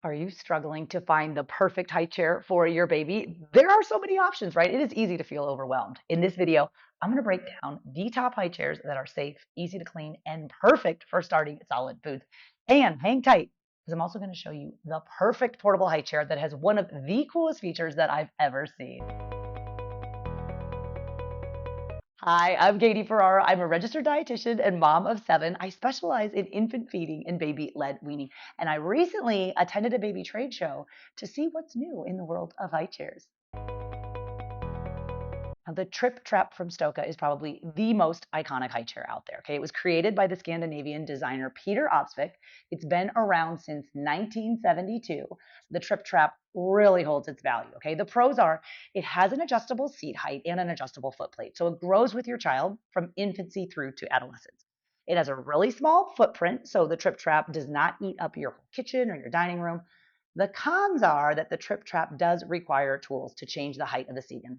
Are you struggling to find the perfect high chair for your baby? There are so many options, right? It is easy to feel overwhelmed. In this video, I'm going to break down the top high chairs that are safe, easy to clean, and perfect for starting solid foods. And hang tight, because I'm also going to show you the perfect portable high chair that has one of the coolest features that I've ever seen. Hi, I'm Katie Ferraro. I'm a registered dietitian and mom of 7. I specialize in infant feeding and baby-led weaning, and I recently attended a baby trade show to see what's new in the world of high chairs. Now, the Tripp Trapp from Stokke is probably the most iconic high chair out there. Okay, it was created by the Scandinavian designer Peter Opsvik. It's been around since 1972. The Tripp Trapp really holds its value. Okay, the pros are it has an adjustable seat height and an adjustable foot plate, so it grows with your child from infancy through to adolescence. It has a really small footprint, so the Tripp Trapp does not eat up your kitchen or your dining room. The cons are that the Tripp Trapp does require tools to change the height of the seat and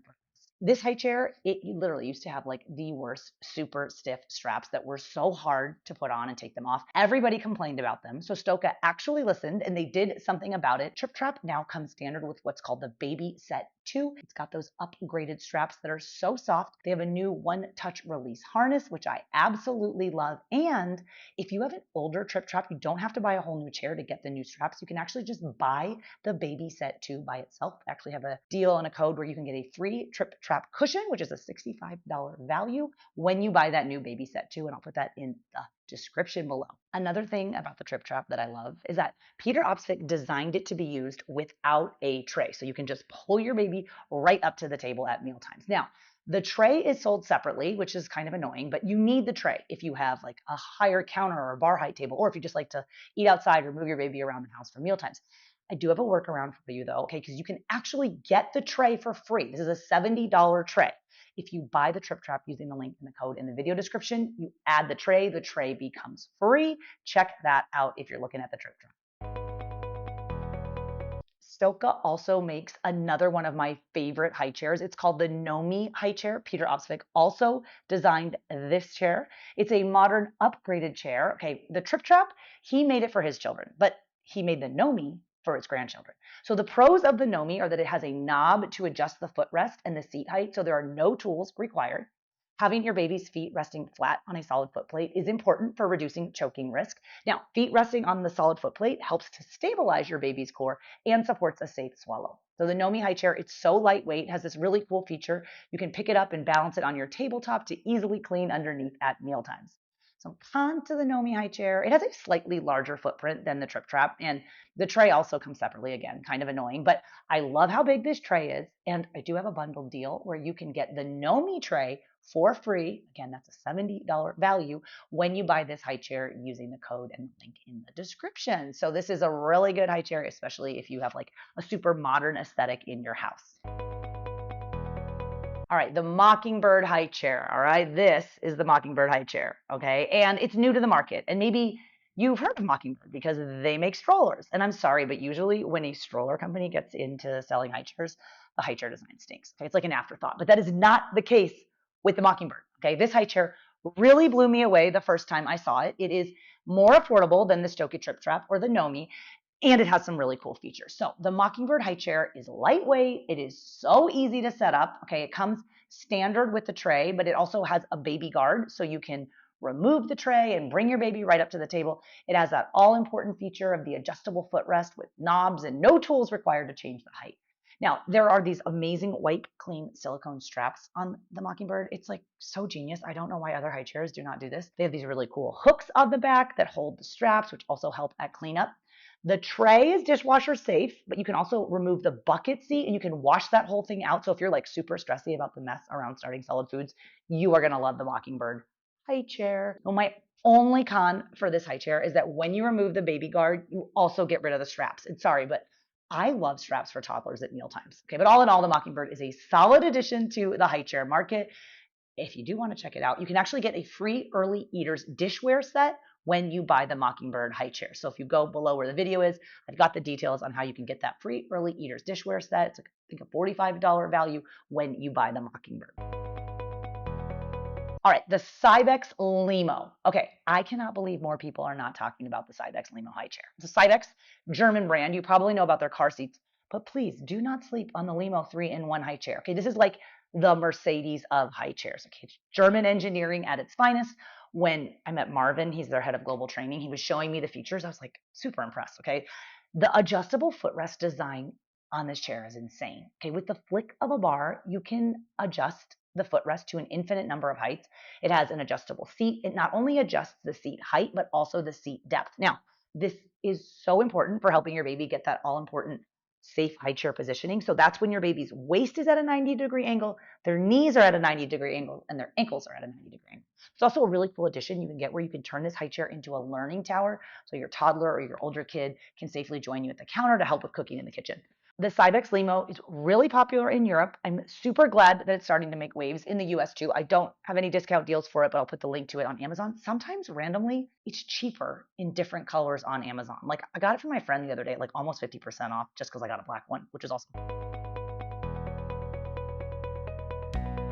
this high chair, it literally used to have like the worst super stiff straps that were so hard to put on and take them off. Everybody complained about them. So Stokke actually listened and they did something about it. Tripp Trapp now comes standard with what's called the BabySet2. It's got those upgraded straps that are so soft. They have a new one-touch release harness, which I absolutely love. And if you have an older Tripp Trapp, you don't have to buy a whole new chair to get the new straps. You can actually just buy the BabySet2 by itself. I actually have a deal and a code where you can get a free Tripp Trapp cushion, which is a $65 value when you buy that new BabySet2, and I'll put that in the description below. Another thing about the Tripp Trapp that I love is that Peter Opsvik designed it to be used without a tray. So you can just pull your baby right up to the table at meal times. Now, the tray is sold separately, which is kind of annoying, but you need the tray if you have like a higher counter or a bar height table, or if you just like to eat outside or move your baby around the house for meal times. I do have a workaround for you though, okay, because you can actually get the tray for free. This is a $70 tray. If you buy the Tripp Trapp using the link in the code in the video description, you add the tray becomes free. Check that out if you're looking at the Tripp Trapp. Stokke also makes another one of my favorite high chairs. It's called the Nomi High Chair. Peter Opsvik also designed this chair. It's a modern upgraded chair. Okay, the Tripp Trapp, he made it for his children, but he made the Nomi for its grandchildren. So the pros of the Nomi are that it has a knob to adjust the footrest and the seat height, so there are no tools required. Having your baby's feet resting flat on a solid foot plate is important for reducing choking risk. Now, feet resting on the solid foot plate helps to stabilize your baby's core and supports a safe swallow. So the Nomi High Chair, it's so lightweight, has this really cool feature. You can pick it up and balance it on your tabletop to easily clean underneath at mealtimes. So on to the Nomi High Chair. It has a slightly larger footprint than the Tripp Trapp, and the tray also comes separately, again, kind of annoying, but I love how big this tray is, and I do have a bundled deal where you can get the Nomi tray for free. Again, that's a $70 value when you buy this high chair using the code and the link in the description. So this is a really good high chair, especially if you have like a super modern aesthetic in your house. All right, the Mockingbird high chair. All right, this is the Mockingbird high chair. Okay, and it's new to the market, and maybe you've heard of Mockingbird because they make strollers. And I'm sorry, but usually when a stroller company gets into selling high chairs, the high chair design stinks. Okay, it's like an afterthought, but that is not the case with the Mockingbird. Okay, this high chair really blew me away the first time I saw it. It is more affordable than the Stokke Tripp Trapp or the Nomi, and it has some really cool features. So the Mockingbird high chair is lightweight. It is so easy to set up. Okay, it comes standard with the tray, but it also has a baby guard, so you can remove the tray and bring your baby right up to the table. It has that all-important feature of the adjustable footrest with knobs and no tools required to change the height. Now, there are these amazing wipe clean silicone straps on the Mockingbird. It's like so genius. I don't know why other high chairs do not do this. They have these really cool hooks on the back that hold the straps, which also help at cleanup. The tray is dishwasher safe, but you can also remove the bucket seat and you can wash that whole thing out. So if you're like super stressy about the mess around starting solid foods, you are going to love the Mockingbird high chair. Well, my only con for this high chair is that when you remove the baby guard, you also get rid of the straps. And sorry, but I love straps for toddlers at meal times. Okay, but all in all, the Mockingbird is a solid addition to the high chair market. If you do want to check it out, you can actually get a free early eaters dishware set when you buy the Mockingbird high chair. So if you go below where the video is, I've got the details on how you can get that free early eaters dishware set. It's, I think, a $45 value when you buy the Mockingbird. All right, the Cybex Lemo. Okay, I cannot believe more people are not talking about the Cybex Lemo high chair. It's a Cybex German brand. You probably know about their car seats, but please do not sleep on the Lemo 3-in-1 high chair. Okay, this is like the Mercedes of high chairs. Okay, it's German engineering at its finest. When I met Marvin, he's their head of global training, he was showing me the features. I was like super impressed. Okay, the adjustable footrest design on this chair is insane. Okay, with the flick of a bar, you can adjust the footrest to an infinite number of heights. It has an adjustable seat. It not only adjusts the seat height, but also the seat depth. Now, this is so important for helping your baby get that all important safe high chair positioning. So that's when your baby's waist is at a 90-degree angle, their knees are at a 90-degree angle, and their ankles are at a 90-degree angle. It's also a really cool addition you can get where you can turn this high chair into a learning tower. So your toddler or your older kid can safely join you at the counter to help with cooking in the kitchen. The Cybex Lemo is really popular in Europe. I'm super glad that it's starting to make waves in the US too. I don't have any discount deals for it, but I'll put the link to it on Amazon. Sometimes randomly, it's cheaper in different colors on Amazon. Like I got it from my friend the other day, like almost 50% off just because I got a black one, which is awesome.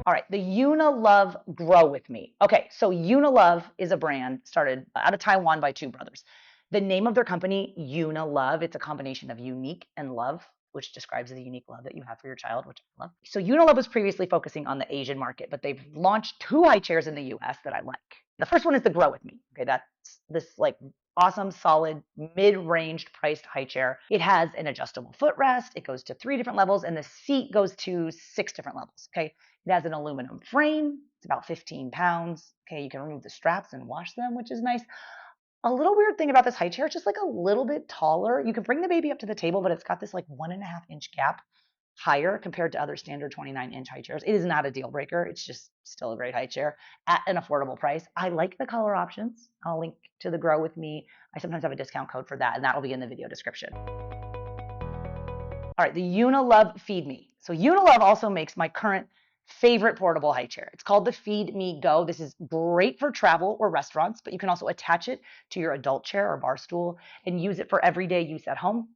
All right, the Unilove Grow with me. Okay, so Unilove is a brand started out of Taiwan by two brothers. The name of their company, Unilove, it's a combination of unique and love, which describes the unique love that you have for your child, which I love. So Unilove was previously focusing on the Asian market, but they've launched two high chairs in the US that I like. The first one is the Grow with me. Okay, that's this like awesome, solid, mid-ranged priced high chair. It has an adjustable footrest. It goes to 3 different levels, and the seat goes to 6 different levels. Okay, it has an aluminum frame. It's about 15 pounds. Okay, you can remove the straps and wash them, which is nice. A little weird thing about this high chair, it's just like a little bit taller. You can bring the baby up to the table, but it's got this like 1.5-inch gap higher compared to other standard 29-inch high chairs. It is not a deal breaker. It's just still a great high chair at an affordable price. I like the color options. I'll link to the Grow with me. I sometimes have a discount code for that, and that'll be in the video description. All right, the Unilove Feed Me. So Unilove also makes my current favorite portable high chair. It's called the Feed Me Go. This is great for travel or restaurants, but you can also attach it to your adult chair or bar stool and use it for everyday use at home.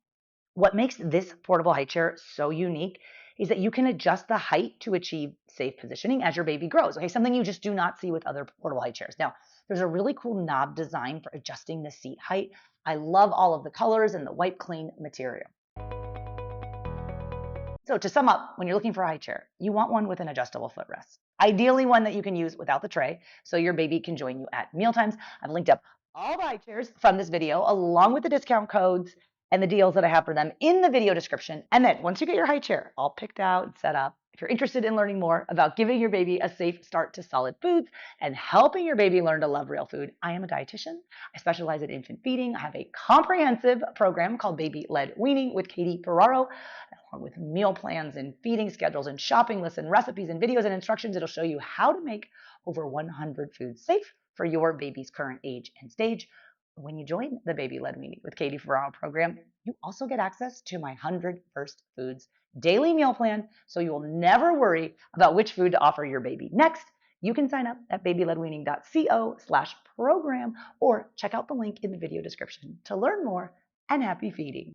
What makes this portable high chair so unique is that you can adjust the height to achieve safe positioning as your baby grows. Okay, something you just do not see with other portable high chairs. Now, there's a really cool knob design for adjusting the seat height. I love all of the colors and the wipe clean material. So to sum up, when you're looking for a high chair, you want one with an adjustable footrest. Ideally one that you can use without the tray so your baby can join you at mealtimes. I've linked up all the high chairs from this video along with the discount codes and the deals that I have for them in the video description. And then once you get your high chair all picked out and set up, if you're interested in learning more about giving your baby a safe start to solid foods and helping your baby learn to love real food, I am a dietitian. I specialize in infant feeding. I have a comprehensive program called Baby-Led Weaning with Katie Ferraro, along with meal plans and feeding schedules and shopping lists and recipes and videos and instructions. It'll show you how to make over 100 foods safe for your baby's current age and stage. When you join the Baby-Led Weaning with Katie Ferraro program, you also get access to my 100 First Foods daily meal plan, so you will never worry about which food to offer your baby next. You can sign up at babyledweaning.co/program or check out the link in the video description to learn more, and happy feeding.